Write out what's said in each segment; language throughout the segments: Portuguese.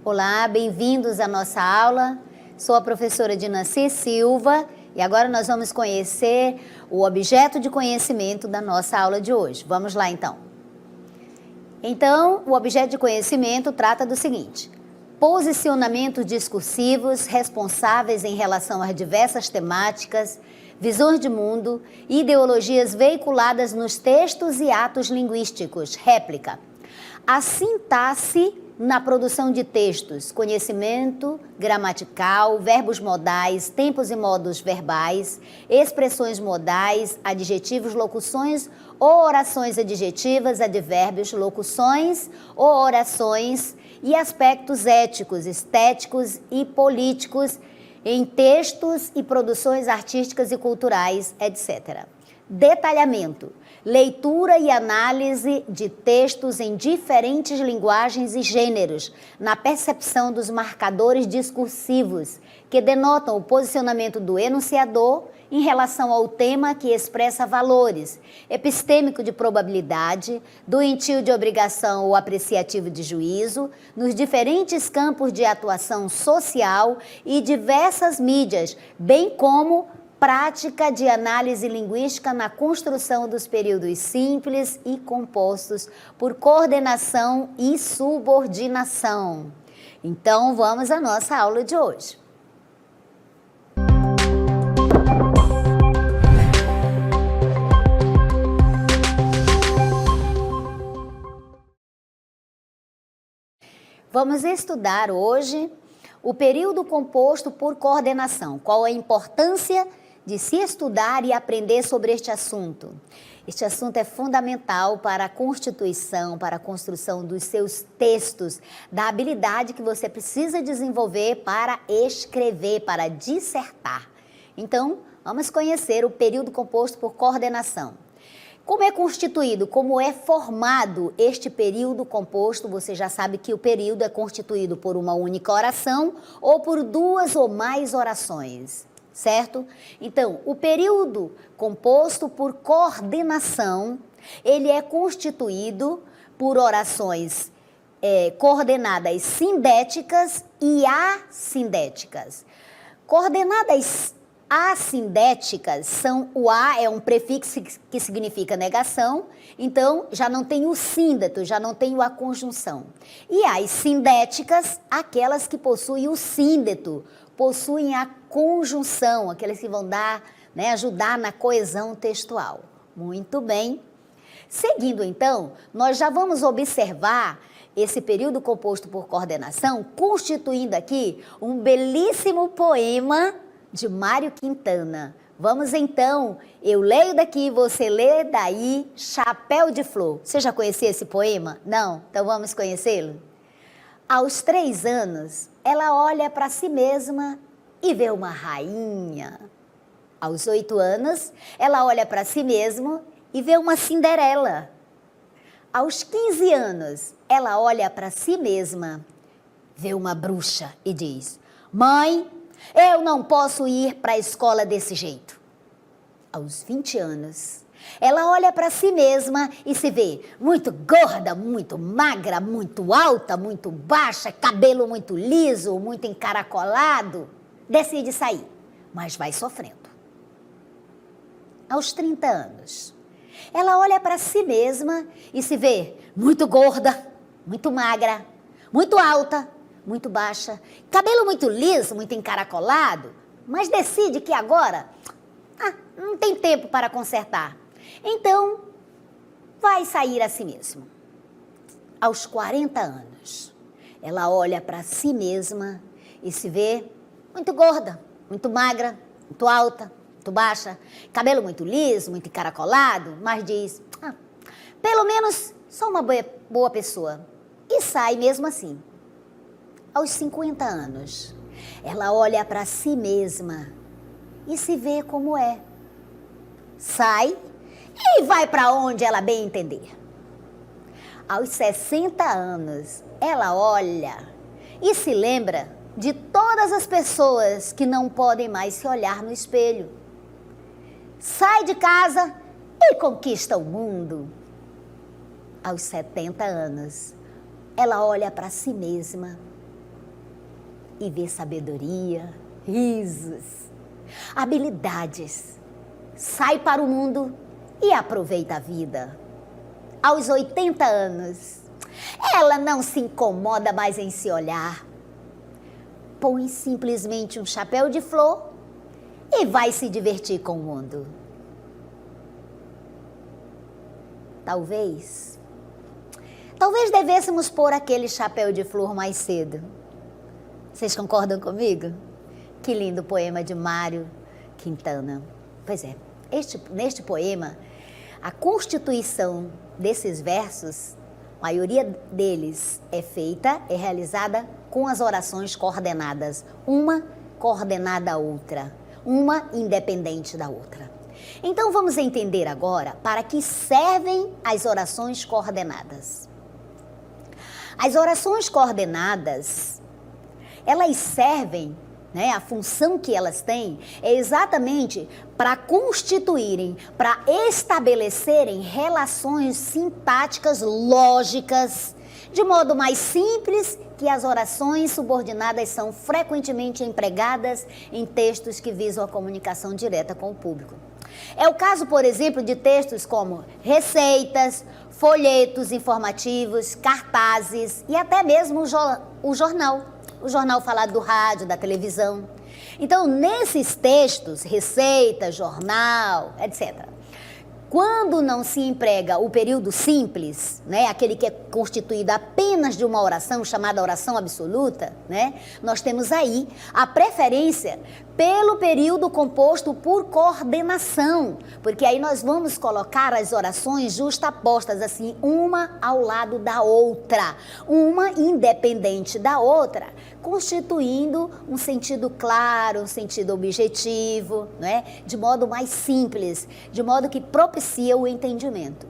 Olá, bem-vindos à nossa aula. Sou a professora Dinanci Silva e agora nós vamos conhecer o objeto de conhecimento da nossa aula de hoje. Vamos lá, então. Então, o objeto de conhecimento trata do seguinte: posicionamentos discursivos responsáveis em relação às diversas temáticas, visões de mundo e ideologias veiculadas nos textos e atos linguísticos. Réplica. A sintaxe na produção de textos, conhecimento gramatical, verbos modais, tempos e modos verbais, expressões modais, adjetivos, locuções ou orações adjetivas, advérbios, locuções ou orações e aspectos éticos, estéticos e políticos em textos e produções artísticas e culturais, etc. Detalhamento. Leitura e análise de textos em diferentes linguagens e gêneros, na percepção dos marcadores discursivos, que denotam o posicionamento do enunciador em relação ao tema que expressa valores, epistêmico de probabilidade, doentio de obrigação ou apreciativo de juízo, nos diferentes campos de atuação social e diversas mídias, bem como prática de análise linguística na construção dos períodos simples e compostos por coordenação e subordinação. Então, vamos à nossa aula de hoje. Vamos estudar hoje o período composto por coordenação. Qual a importância de se estudar e aprender sobre este assunto? Este assunto é fundamental para a constituição, para a construção dos seus textos, da habilidade que você precisa desenvolver para escrever, para dissertar. Então, vamos conhecer o período composto por coordenação. Como é constituído, como é formado este período composto? Você já sabe que o período é constituído por uma única oração ou por duas ou mais orações, certo? Então, o período composto por coordenação, ele é constituído por orações coordenadas sindéticas e assindéticas. Coordenadas assindéticas são, o a é um prefixo que significa negação, então já não tem o síndeto, já não tem a conjunção. E as sindéticas, aquelas que possuem o síndeto, possuem a conjunção, aquelas que vão dar, ajudar na coesão textual. Muito bem. Seguindo então, nós já vamos observar esse período composto por coordenação, constituindo aqui um belíssimo poema de Mário Quintana. Vamos então, eu leio daqui, você lê daí, Chapéu de Flor. Você já conhecia esse poema? Não? Então vamos conhecê-lo? Aos 3 anos, ela olha para si mesma e vê uma rainha. Aos 8 anos, ela olha para si mesma e vê uma Cinderela. Aos 15 anos, ela olha para si mesma, vê uma bruxa e diz: mãe, eu não posso ir para a escola desse jeito. Aos 20 anos, ela olha para si mesma e se vê muito gorda, muito magra, muito alta, muito baixa, cabelo muito liso, muito encaracolado. Decide sair, mas vai sofrendo. Aos 30 anos, ela olha para si mesma e se vê muito gorda, muito magra, muito alta, muito baixa, cabelo muito liso, muito encaracolado, mas decide que agora não tem tempo para consertar. Então, vai sair a si mesmo. Aos 40 anos, ela olha para si mesma e se vê muito gorda, muito magra, muito alta, muito baixa, cabelo muito liso, muito encaracolado, mas diz: pelo menos sou uma boa pessoa. E sai mesmo assim. Aos 50 anos, ela olha para si mesma e se vê como é. Sai e vai para onde ela bem entender. Aos 60 anos, ela olha e se lembra de todas as pessoas que não podem mais se olhar no espelho. Sai de casa e conquista o mundo. Aos 70 anos, ela olha para si mesma e vê sabedoria, risos, habilidades. Sai para o mundo e aproveita a vida. Aos 80 anos, ela não se incomoda mais em se olhar. Põe simplesmente um chapéu de flor e vai se divertir com o mundo. Talvez devêssemos pôr aquele chapéu de flor mais cedo. Vocês concordam comigo? Que lindo poema de Mário Quintana. Pois é, neste poema, a constituição desses versos, a maioria deles é realizada com as orações coordenadas, uma coordenada à outra, uma independente da outra. Então vamos entender agora para que servem as orações coordenadas. As orações coordenadas, elas servem, a função que elas têm é exatamente para constituírem, para estabelecerem relações sintáticas lógicas, de modo mais simples que as orações subordinadas são frequentemente empregadas em textos que visam a comunicação direta com o público. É o caso, por exemplo, de textos como receitas, folhetos informativos, cartazes e até mesmo o jornal falado do rádio, da televisão. Então, nesses textos, receita, jornal, etc., quando não se emprega o período simples, aquele que é constituído apenas de uma oração, chamada oração absoluta, nós temos aí a preferência pelo período composto por coordenação, porque aí nós vamos colocar as orações justapostas, assim, uma ao lado da outra, uma independente da outra, constituindo um sentido claro, um sentido objetivo, de modo mais simples, de modo que propicia o entendimento.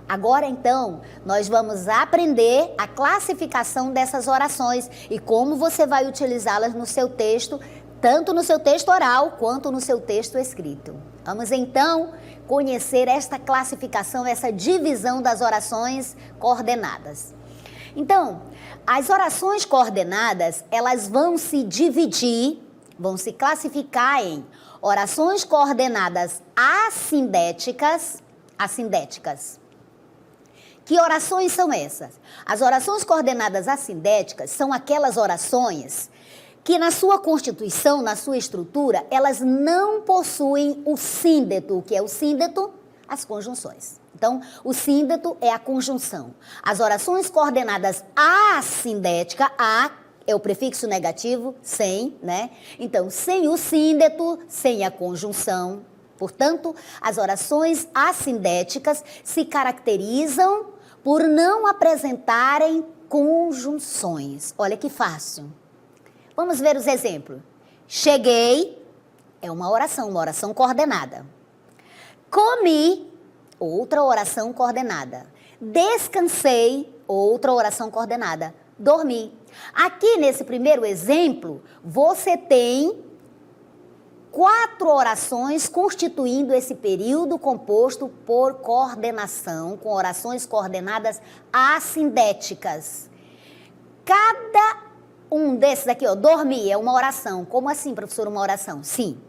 Agora, então, nós vamos aprender a classificação dessas orações e como você vai utilizá-las no seu texto, tanto no seu texto oral quanto no seu texto escrito. Vamos, então, conhecer esta classificação, essa divisão das orações coordenadas. Então, as orações coordenadas, elas vão se dividir, vão se classificar em orações coordenadas assindéticas. Que orações são essas? As orações coordenadas assindéticas são aquelas orações que na sua constituição, na sua estrutura, elas não possuem o síndeto. O que é o síndeto? As conjunções. Então, o síndeto é a conjunção. As orações coordenadas assindética, a é o prefixo negativo, sem, Então, sem o síndeto, sem a conjunção. Portanto, as orações assindéticas se caracterizam por não apresentarem conjunções. Olha que fácil. Vamos ver os exemplos. Cheguei, é uma oração coordenada. Comi, outra oração coordenada. Descansei, outra oração coordenada. Dormi. Aqui nesse primeiro exemplo, você tem 4 orações constituindo esse período composto por coordenação, com orações coordenadas assindéticas. Cada um desses aqui, dormir, é uma oração. Como assim, professora, uma oração? Sim.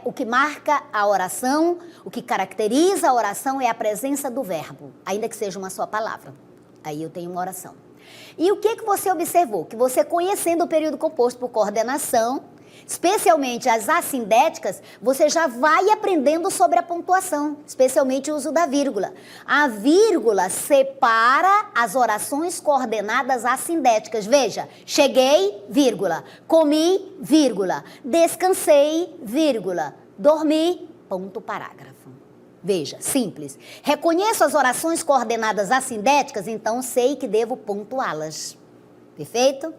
O que marca a oração, o que caracteriza a oração é a presença do verbo, ainda que seja uma só palavra. Aí eu tenho uma oração. E o que você observou? Que você, conhecendo o período composto por coordenação, especialmente as assindéticas, você já vai aprendendo sobre a pontuação, especialmente o uso da vírgula. A vírgula separa as orações coordenadas assindéticas. Veja, cheguei, vírgula, comi, vírgula, descansei, vírgula, dormi, ponto parágrafo. Veja, simples. Reconheço as orações coordenadas assindéticas, então sei que devo pontuá-las. Perfeito?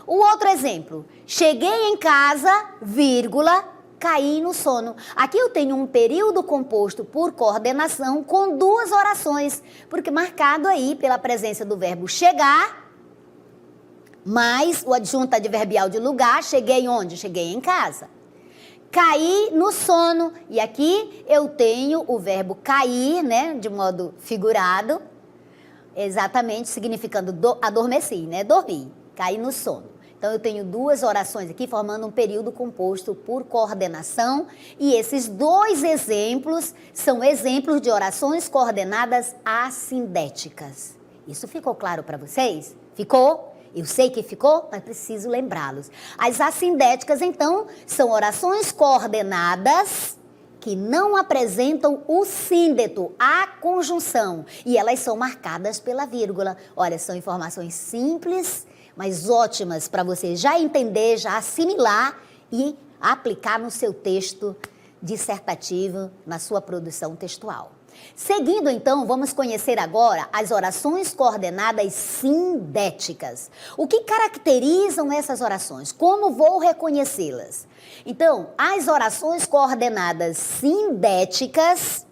O outro exemplo, cheguei em casa, vírgula, caí no sono. Aqui eu tenho um período composto por coordenação com 2 orações, porque marcado aí pela presença do verbo chegar, mais o adjunto adverbial de lugar, cheguei onde? Cheguei em casa. Caí no sono, e aqui eu tenho o verbo cair, de modo figurado, exatamente significando adormeci, dormir, cair no sono. Então, eu tenho duas orações aqui formando um período composto por coordenação e esses dois exemplos são exemplos de orações coordenadas assindéticas. Isso ficou claro para vocês? Ficou? Eu sei que ficou, mas preciso lembrá-los. As assindéticas, então, são orações coordenadas que não apresentam o síndeto, a conjunção, e elas são marcadas pela vírgula. Olha, são informações simples, mas ótimas para você já entender, já assimilar e aplicar no seu texto dissertativo, na sua produção textual. Seguindo, então, vamos conhecer agora as orações coordenadas sindéticas. O que caracterizam essas orações? Como vou reconhecê-las? Então, as orações coordenadas sindéticas,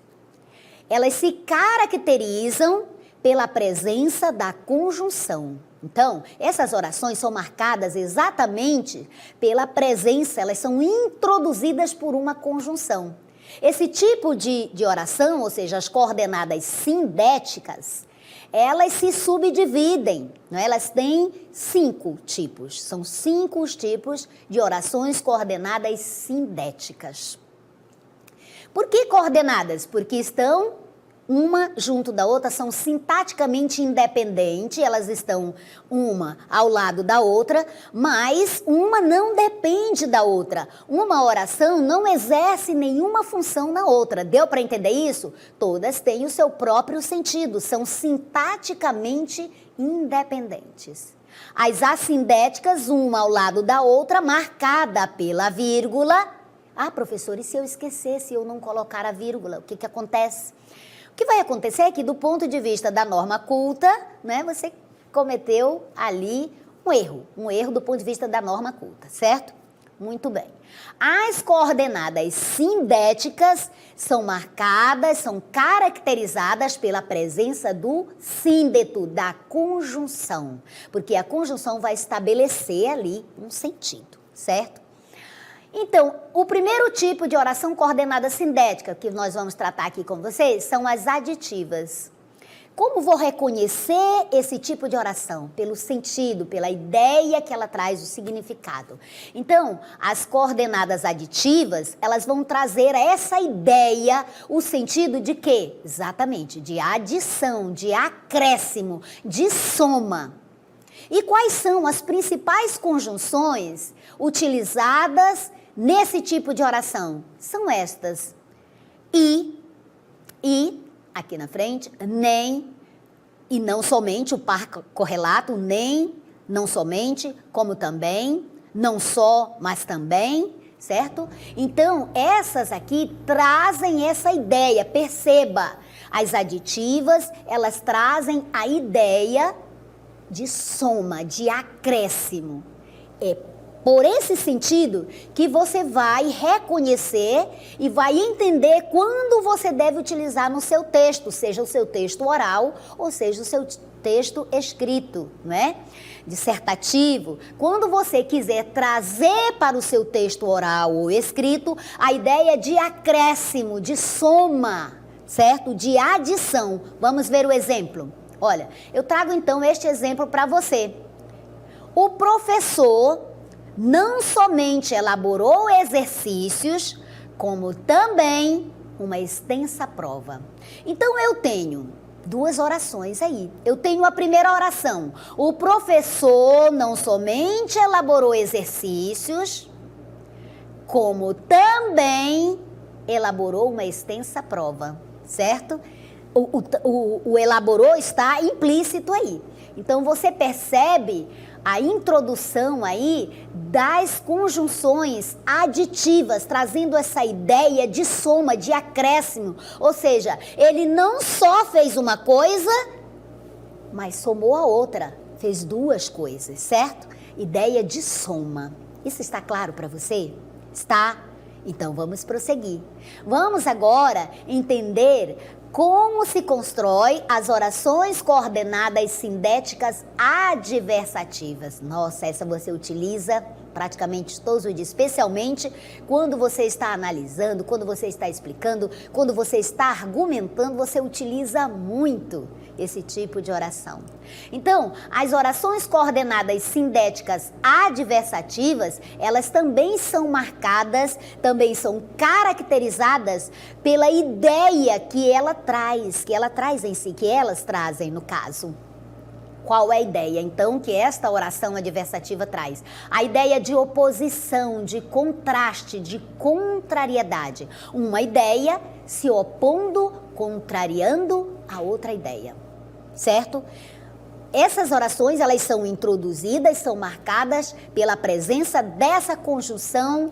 elas se caracterizam pela presença da conjunção. Então, essas orações são marcadas exatamente pela presença, elas são introduzidas por uma conjunção. Esse tipo de oração, ou seja, as coordenadas sindéticas, elas se subdividem, né? Elas têm 5 tipos, são 5 os tipos de orações coordenadas sindéticas. Por que coordenadas? Porque estão uma junto da outra, são sintaticamente independentes, elas estão uma ao lado da outra, mas uma não depende da outra. Uma oração não exerce nenhuma função na outra. Deu para entender isso? Todas têm o seu próprio sentido, são sintaticamente independentes. As assindéticas, uma ao lado da outra, marcada pela vírgula. Ah, professor, e se eu esquecer, se eu não colocar a vírgula, o que acontece? O que vai acontecer é que, do ponto de vista da norma culta, né, você cometeu ali um erro do ponto de vista da norma culta, certo? Muito bem. As coordenadas sindéticas são marcadas, são caracterizadas pela presença do síndeto, da conjunção, porque a conjunção vai estabelecer ali um sentido, certo? Então, o primeiro tipo de oração coordenada sindética que nós vamos tratar aqui com vocês são as aditivas. Como vou reconhecer esse tipo de oração? Pelo sentido, pela ideia que ela traz, o significado. Então, as coordenadas aditivas, elas vão trazer essa ideia, o sentido de quê? Exatamente, de adição, de acréscimo, de soma. E quais são as principais conjunções utilizadas nesse tipo de oração? São estas: e, aqui na frente, nem, e não somente, o par correlato, nem, não somente, como também, não só, mas também, certo? Então, essas aqui trazem essa ideia, perceba, as aditivas, elas trazem a ideia de soma, de acréscimo. É por esse sentido que você vai reconhecer e vai entender quando você deve utilizar no seu texto, seja o seu texto oral ou seja o seu texto escrito, não é? Dissertativo. Quando você quiser trazer para o seu texto oral ou escrito a ideia de acréscimo, de soma, certo? De adição. Vamos ver o exemplo. Olha, eu trago então este exemplo para você. O professor não somente elaborou exercícios, como também uma extensa prova. Então, eu tenho duas orações aí. Eu tenho a primeira oração. O professor não somente elaborou exercícios, como também elaborou uma extensa prova, certo? O elaborou está implícito aí. Então, você percebe a introdução aí das conjunções aditivas, trazendo essa ideia de soma, de acréscimo. Ou seja, ele não só fez uma coisa, mas somou a outra. Fez duas coisas, certo? Ideia de soma. Isso está claro para você? Está? Então, vamos prosseguir. Vamos agora entender como se constrói as orações coordenadas sindéticas adversativas. Nossa, essa você utiliza praticamente todos os dias, especialmente quando você está analisando, quando você está explicando, quando você está argumentando, você utiliza muito esse tipo de oração. Então, as orações coordenadas sindéticas adversativas, elas também são marcadas, também são caracterizadas pela ideia que ela traz em si, que elas trazem no caso. Qual é a ideia, então, que esta oração adversativa traz? A ideia de oposição, de contraste, de contrariedade. Uma ideia se opondo, contrariando a outra ideia, certo? Essas orações, elas são introduzidas, são marcadas pela presença dessa conjunção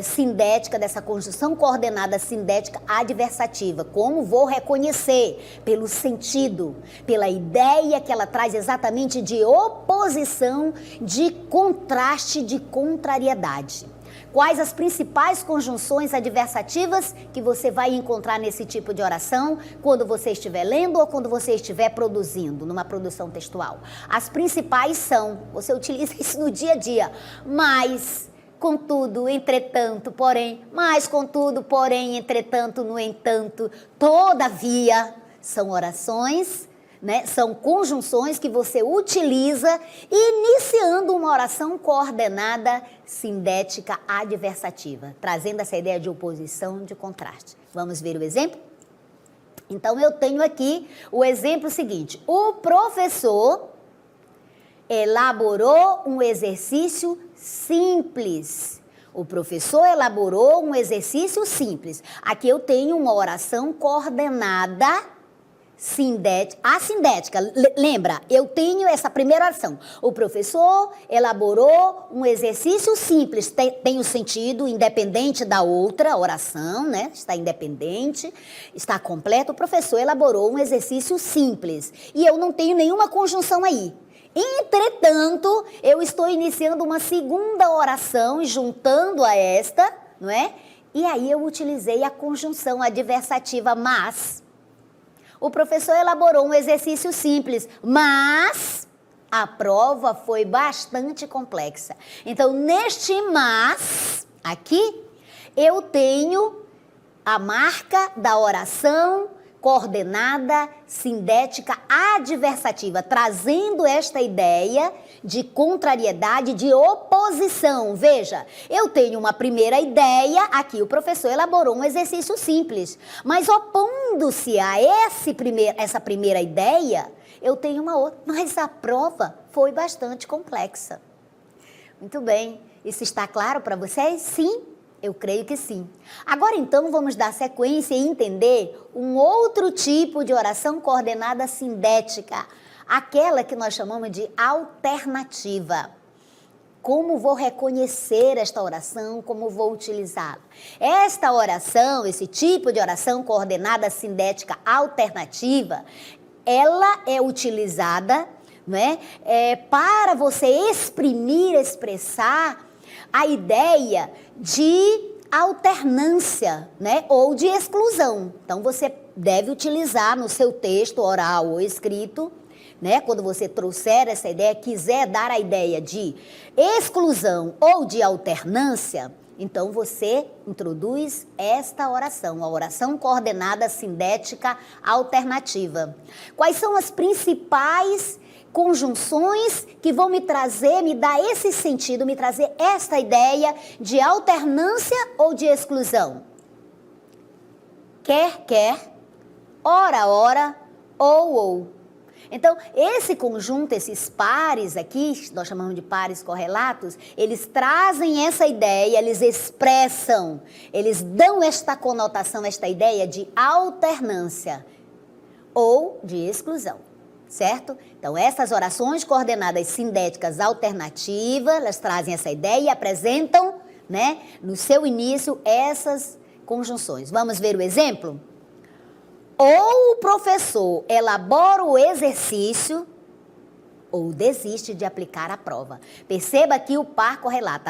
sindética, dessa conjunção coordenada sindética adversativa. Como vou reconhecer? Pelo sentido, pela ideia que ela traz exatamente de oposição, de contraste, de contrariedade. Quais as principais conjunções adversativas que você vai encontrar nesse tipo de oração quando você estiver lendo ou quando você estiver produzindo, numa produção textual? As principais são, você utiliza isso no dia a dia, mas, contudo, entretanto, porém, mas, contudo, porém, entretanto, no entanto, todavia, são orações, né? São conjunções que você utiliza iniciando uma oração coordenada sindética adversativa, trazendo essa ideia de oposição, de contraste. Vamos ver o exemplo? Então, eu tenho aqui o exemplo seguinte. O professor elaborou um exercício simples. O professor elaborou um exercício simples. Aqui eu tenho uma oração coordenada assindética. Lembra, eu tenho essa primeira oração. O professor elaborou um exercício simples, tem o sentido independente da outra oração, né? Está independente, está completo. O professor elaborou um exercício simples. E eu não tenho nenhuma conjunção aí. Entretanto, eu estou iniciando uma segunda oração, juntando a esta, não é? E aí eu utilizei a conjunção adversativa mas. O professor elaborou um exercício simples, mas a prova foi bastante complexa. Então, neste mas, aqui, eu tenho a marca da oração coordenada sindética adversativa, trazendo esta ideia de contrariedade, de oposição. Veja, eu tenho uma primeira ideia, aqui o professor elaborou um exercício simples, mas opondo-se a essa primeira ideia, eu tenho uma outra, mas a prova foi bastante complexa. Muito bem, isso está claro para vocês? Sim? Eu creio que sim. Agora, então, vamos dar sequência e entender um outro tipo de oração coordenada sindética, aquela que nós chamamos de alternativa. Como vou reconhecer esta oração, como vou utilizá-la? Esta oração, esse tipo de oração coordenada sindética alternativa, ela é utilizada, né, para você expressar a ideia de alternância, né, ou de exclusão. Então, você deve utilizar no seu texto oral ou escrito, né, quando você trouxer essa ideia, quiser dar a ideia de exclusão ou de alternância, então você introduz esta oração, a oração coordenada sindética alternativa. Quais são as principais conjunções que vão me dar esse sentido, me trazer esta ideia de alternância ou de exclusão? Quer, ora, ou. Então, esse conjunto, esses pares aqui, nós chamamos de pares correlatos, eles trazem essa ideia, eles expressam, eles dão esta conotação, esta ideia de alternância ou de exclusão. Certo? Então, essas orações coordenadas sindéticas alternativas, elas trazem essa ideia e apresentam, né, no seu início, essas conjunções. Vamos ver o exemplo? Ou o professor elabora o exercício, ou desiste de aplicar a prova. Perceba aqui o par correlato,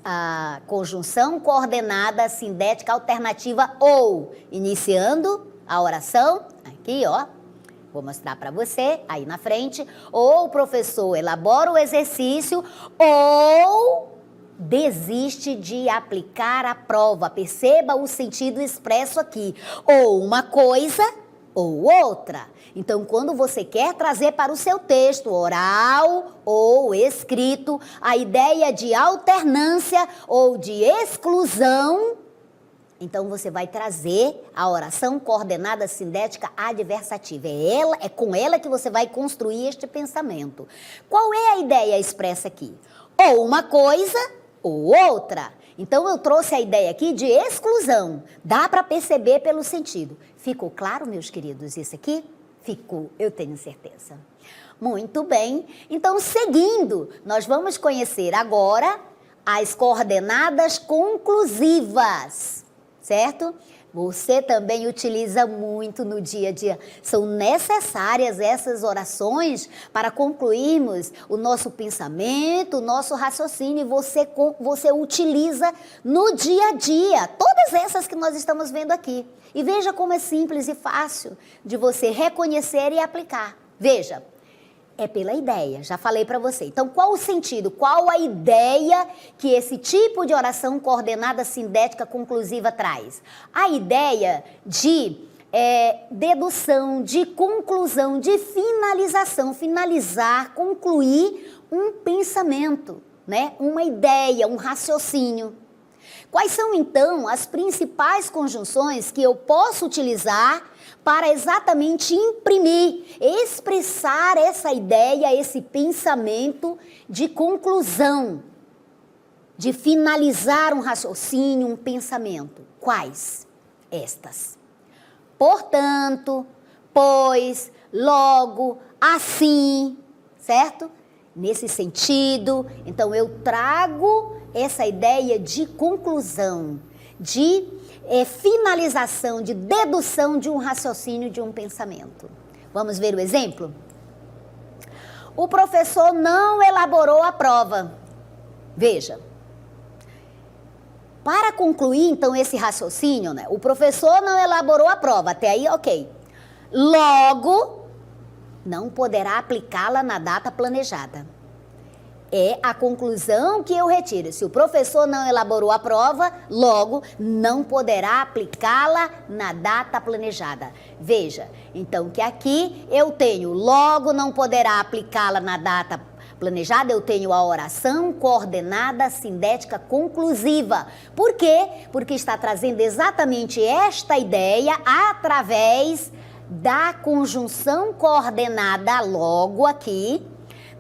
a conjunção coordenada sindética alternativa ou, iniciando a oração, aqui, ó. Vou mostrar para você, aí na frente. Ou o professor elabora o exercício, ou desiste de aplicar a prova. Perceba o sentido expresso aqui. Ou uma coisa ou outra. Então, quando você quer trazer para o seu texto, oral ou escrito, a ideia de alternância ou de exclusão, então você vai trazer a oração coordenada sindética adversativa. É com ela que você vai construir este pensamento. Qual é a ideia expressa aqui? Ou uma coisa ou outra. Então, eu trouxe a ideia aqui de exclusão. Dá para perceber pelo sentido. Ficou claro, meus queridos, isso aqui? Ficou, eu tenho certeza. Muito bem. Então, seguindo, nós vamos conhecer agora as coordenadas conclusivas, certo? Você também utiliza muito no dia a dia. São necessárias essas orações para concluirmos o nosso pensamento, o nosso raciocínio. E você utiliza no dia a dia. Todas essas que nós estamos vendo aqui. E veja como é simples e fácil de você reconhecer e aplicar. Veja. É pela ideia, já falei para você. Então, qual o sentido, qual a ideia que esse tipo de oração coordenada sindética conclusiva traz? A ideia de dedução, de conclusão, de finalização, finalizar, concluir um pensamento, né? Uma ideia, um raciocínio. Quais são, então, as principais conjunções que eu posso utilizar para exatamente imprimir, expressar essa ideia, esse pensamento de conclusão, de finalizar um raciocínio, um pensamento? Quais? Estas. Portanto, pois, logo, assim, certo? Nesse sentido, então eu trago essa ideia de conclusão, de finalização, de dedução de um raciocínio, de um pensamento. Vamos ver o exemplo? O professor não elaborou a prova. Veja. Para concluir, então, esse raciocínio, né? O professor não elaborou a prova. Até aí, ok. Logo, não poderá aplicá-la na data planejada. É a conclusão que eu retiro. Se o professor não elaborou a prova, logo não poderá aplicá-la na data planejada. Veja, então que aqui eu tenho logo não poderá aplicá-la na data planejada, eu tenho a oração coordenada sindética conclusiva. Por quê? Porque está trazendo exatamente esta ideia através da conjunção coordenada logo aqui,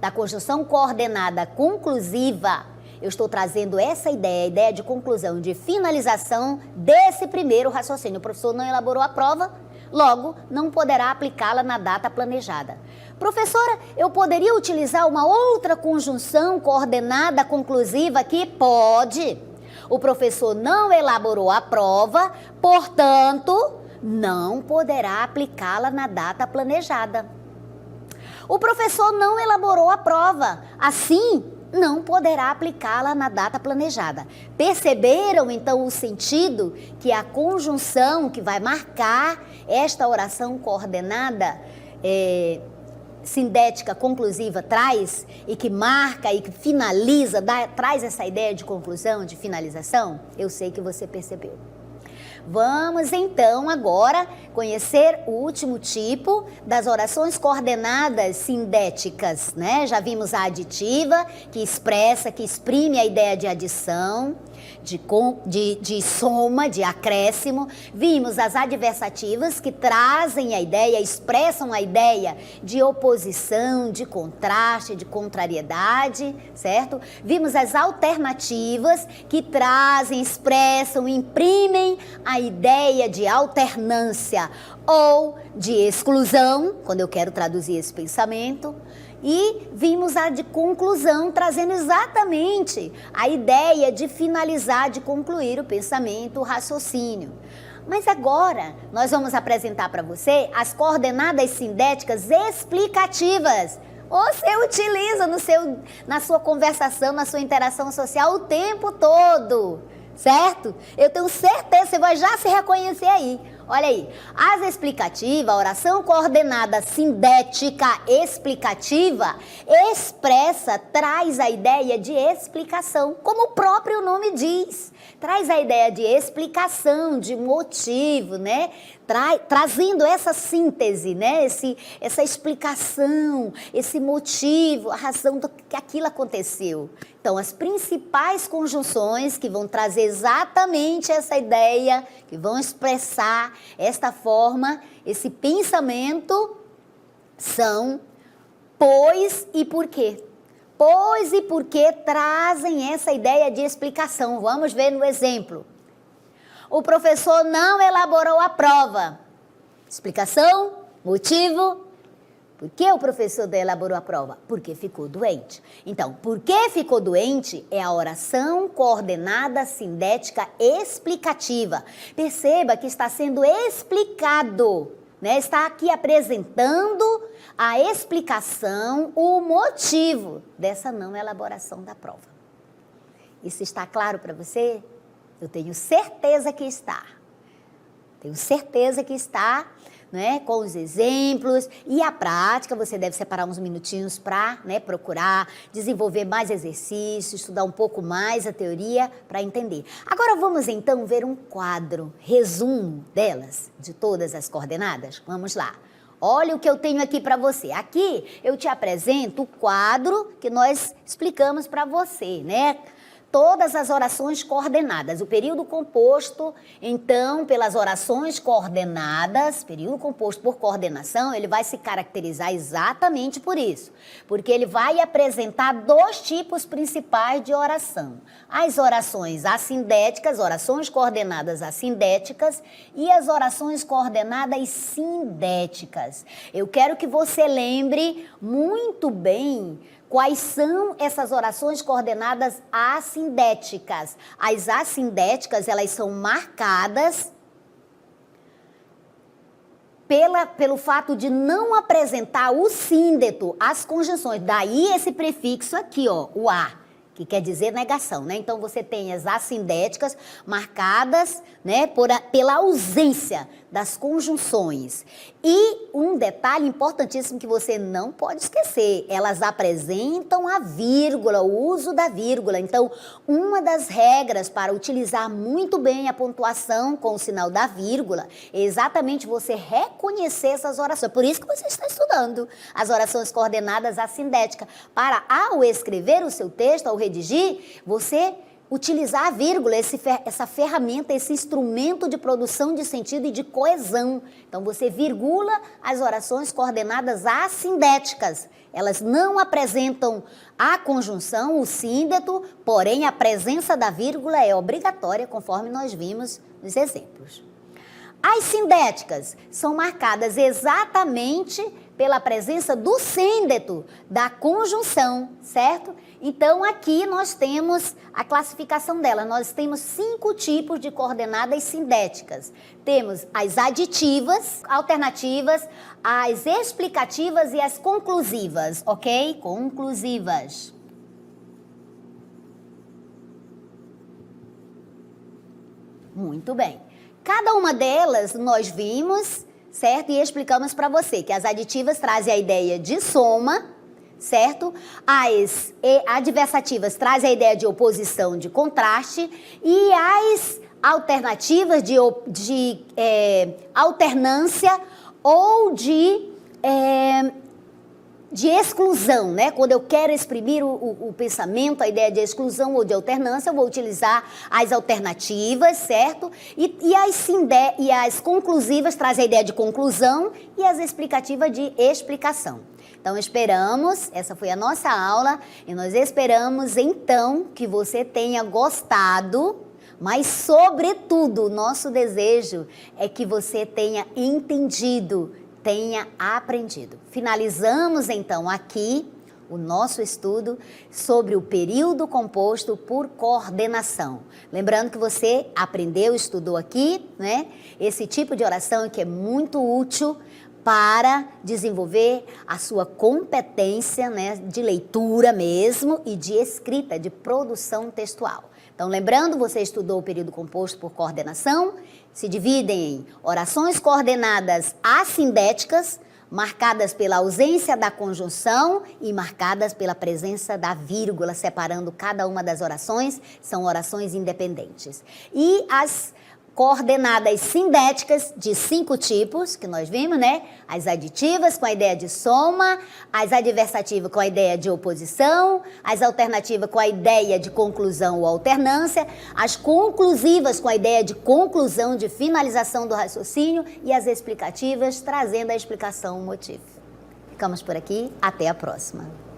da conjunção coordenada conclusiva. Eu estou trazendo essa ideia, a ideia de conclusão, de finalização desse primeiro raciocínio. O professor não elaborou a prova, logo não poderá aplicá-la na data planejada. Professora, eu poderia utilizar uma outra conjunção coordenada conclusiva aqui? Pode. O professor não elaborou a prova, portanto, não poderá aplicá-la na data planejada. O professor não elaborou a prova, assim, não poderá aplicá-la na data planejada. Perceberam, então, o sentido que a conjunção que vai marcar esta oração coordenada sindética conclusiva traz, e que marca e que finaliza, traz essa ideia de conclusão, de finalização? Eu sei que você percebeu. Vamos então agora conhecer o último tipo das orações coordenadas sindéticas, né? Já vimos a aditiva, que expressa, que exprime a ideia de adição, de soma, de acréscimo. Vimos as adversativas, que trazem a ideia, expressam a ideia de oposição, de contraste, de contrariedade, certo? Vimos as alternativas, que trazem, expressam, imprimem a ideia de alternância ou de exclusão, quando eu quero traduzir esse pensamento. E vimos a de conclusão, trazendo exatamente a ideia de finalizar, de concluir o pensamento, o raciocínio. Mas agora nós vamos apresentar para você as coordenadas sindéticas explicativas. Você utiliza na sua conversação, na sua interação social o tempo todo, certo? Eu tenho certeza, você vai já se reconhecer aí. Olha aí, as explicativas, a oração coordenada sindética explicativa, expressa, traz a ideia de explicação, como o próprio nome diz. Traz a ideia de explicação, de motivo, né? Trazendo essa síntese, né? Essa explicação, esse motivo, a razão do que aquilo aconteceu. Então, as principais conjunções que vão trazer exatamente essa ideia, que vão expressar esta forma, esse pensamento, são pois e porquê. Pois e porquê trazem essa ideia de explicação. Vamos ver no exemplo. O professor não elaborou a prova. Explicação, motivo. Por que o professor não elaborou a prova? Porque ficou doente. Então, porque ficou doente é a oração coordenada sindética explicativa. Perceba que está sendo explicado, né? Está aqui apresentando a explicação, o motivo dessa não elaboração da prova. Isso está claro para você? Eu tenho certeza que está. Tenho certeza que está, né, com os exemplos e a prática. Você deve separar uns minutinhos para, né, procurar desenvolver mais exercícios, estudar um pouco mais a teoria para entender. Agora vamos então ver um quadro, resumo delas, de todas as coordenadas. Vamos lá. Olha o que eu tenho aqui para você. Aqui eu te apresento o quadro que nós explicamos para você, né? Todas as orações coordenadas. O período composto, então, pelas orações coordenadas, período composto por coordenação, ele vai se caracterizar exatamente por isso. Porque ele vai apresentar dois tipos principais de oração. As orações assindéticas, orações coordenadas assindéticas, e as orações coordenadas sindéticas. Eu quero que você lembre muito bem quais são essas orações coordenadas assindéticas. As assindéticas, elas são marcadas pelo fato de não apresentar o síndeto, as conjunções. Daí esse prefixo aqui, ó, o a, que quer dizer negação, né? Então você tem as assindéticas marcadas, né, pela ausência das conjunções. E um detalhe importantíssimo que você não pode esquecer, elas apresentam a vírgula, o uso da vírgula. Então, uma das regras para utilizar muito bem a pontuação com o sinal da vírgula é exatamente você reconhecer essas orações. Por isso que você está estudando as orações coordenadas assindéticas, para ao escrever o seu texto, ao redigir, você utilizar a vírgula, essa ferramenta, esse instrumento de produção de sentido e de coesão. Então, você virgula as orações coordenadas assindéticas. Elas não apresentam a conjunção, o síndeto, porém a presença da vírgula é obrigatória, conforme nós vimos nos exemplos. As sindéticas são marcadas exatamente pela presença do síndeto, da conjunção, certo? Então, aqui nós temos a classificação dela. Nós temos 5 tipos de coordenadas sindéticas. Temos as aditivas, alternativas, as explicativas e as conclusivas, ok? Conclusivas. Muito bem. Cada uma delas nós vimos, certo? E explicamos para você que as aditivas trazem a ideia de soma, certo? As adversativas trazem a ideia de oposição, de contraste, e as alternativas de alternância ou de exclusão, né? Quando eu quero exprimir o pensamento, a ideia de exclusão ou de alternância, eu vou utilizar as alternativas, certo? E as conclusivas trazem a ideia de conclusão e as explicativas de explicação. Então, esperamos, essa foi a nossa aula, e nós esperamos, então, que você tenha gostado, mas, sobretudo, o nosso desejo é que você tenha entendido, tenha aprendido. Finalizamos, então, aqui o nosso estudo sobre o período composto por coordenação. Lembrando que você aprendeu, estudou aqui, né? Esse tipo de oração que é muito útil para desenvolver a sua competência, né, de leitura mesmo e de escrita, de produção textual. Então, lembrando, você estudou o período composto por coordenação, se dividem em orações coordenadas assindéticas, marcadas pela ausência da conjunção e marcadas pela presença da vírgula, separando cada uma das orações, são orações independentes. E as coordenadas sindéticas de 5 tipos, que nós vimos, né? As aditivas com a ideia de soma, as adversativas com a ideia de oposição, as alternativas com a ideia de conclusão ou alternância, as conclusivas com a ideia de conclusão, de finalização do raciocínio e as explicativas trazendo a explicação, o motivo. Ficamos por aqui, até a próxima.